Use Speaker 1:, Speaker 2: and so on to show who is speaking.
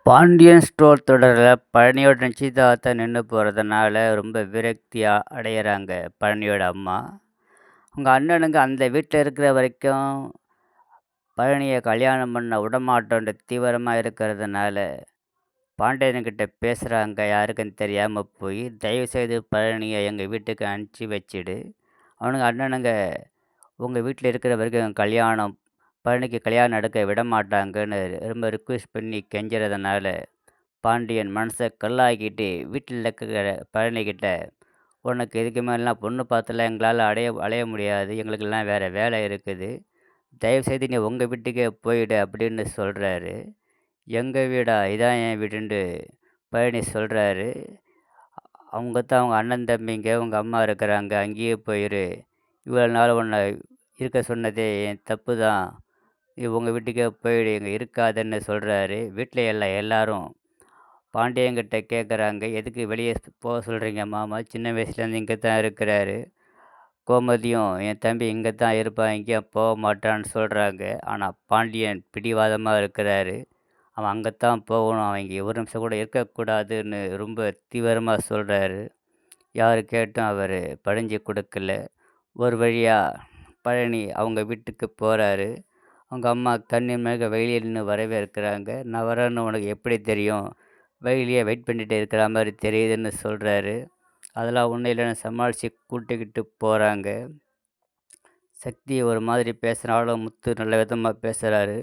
Speaker 1: Pandian store தொடரில் பழனியோட நிச்சயதார்த்தம் நின்று போகிறதுனால ரொம்ப விரக்தி அடையிறாங்க பழனியோட அம்மா. அவங்க அண்ணனுங்க அந்த வீட்டில் இருக்கிற வரைக்கும் பழனியை கல்யாணம் பண்ண விடமாட்டோன்ற தீவிரமாக இருக்கிறதுனால பாண்டியன்கிட்ட பேசுகிறாங்க. யாருக்கும் தெரியாமல் போய் தயவுசெய்து பழனியை எங்கள் வீட்டுக்கு அனுப்பிச்சி வச்சிடு. அவனுங்க அண்ணனுங்க உங்கள் வீட்டில் இருக்கிற வரைக்கும் பழனிக்கு கல்யாணம் நடக்க விட மாட்டாங்கன்னு ரொம்ப ரிக்வெஸ்ட் பண்ணி கெஞ்சுறதுனால பாண்டியன் மனசை கல்லாக்கிட்டு வீட்டில் இருக்கிற பழனிக்கிட்ட, "உனக்கு இதுக்கு மேலாம் பொண்ணு பார்த்துலாம் எங்களால் அலைய முடியாது. எங்களுக்கெல்லாம் வேறு வேலை இருக்குது. தயவுசெய்து நீ உங்கள் வீட்டுக்கே போயிடு" அப்படின்னு சொல்கிறாரு. "எங்கள் வீடா? இதான் என் வீடுன்ட்டு" பழனி சொல்கிறாரு. அவங்க தான் அவங்க அண்ணன் தம்பிங்க, உங்கள் அம்மா இருக்கிறாங்க, அங்கேயே போயிரு. இவ்வளோ நாள் உன்னை இருக்க சொன்னதே என் தப்பு தான். நீ உங்கள் வீட்டுக்கே போயிடு, இங்கே இருக்காதன்னு சொல்கிறாரு. வீட்டில் எல்லாரும் பாண்டியன்கிட்ட கேட்குறாங்க, "எதுக்கு வெளியே போக சொல்கிறீங்க மாமா? சின்ன வயசுலேருந்து இங்கே தான் இருக்கிறாரு. கோமதியும் என் தம்பி இங்கே தான் இருப்பான், எங்கேயும் போக மாட்டான்னு" சொல்கிறாங்க. ஆனால் பாண்டியன் பிடிவாதமாக இருக்கிறாரு. அவன் அங்கே தான் போகணும், அவன் இங்கே ஒரு நிமிஷம் கூட இருக்கக்கூடாதுன்னு ரொம்ப தீவிரமாக சொல்கிறாரு. யார் கேட்டும் அவர் பழிஞ்சு கொடுக்கல. ஒரு வழியாக பழனி அவங்க வீட்டுக்கு போகிறாரு. அவங்க அம்மா கண்ணீர் மல்க வெளியே நின்று வரவேற்கிறாங்க. "நான் வரேன்னு உனக்கு எப்படி தெரியும்? வெயிலியே வெயிட் பண்ணிட்டு இருக்கிற மாதிரி தெரியுதுன்னு" சொல்கிறாரு. அதெல்லாம் ஒன்றும் இல்லைன்னு சமாளித்து கூட்டிக்கிட்டு போகிறாங்க. சக்தி ஒரு மாதிரி பேசுனாலும் முத்து நல்ல விதமாக பேசுகிறாரு.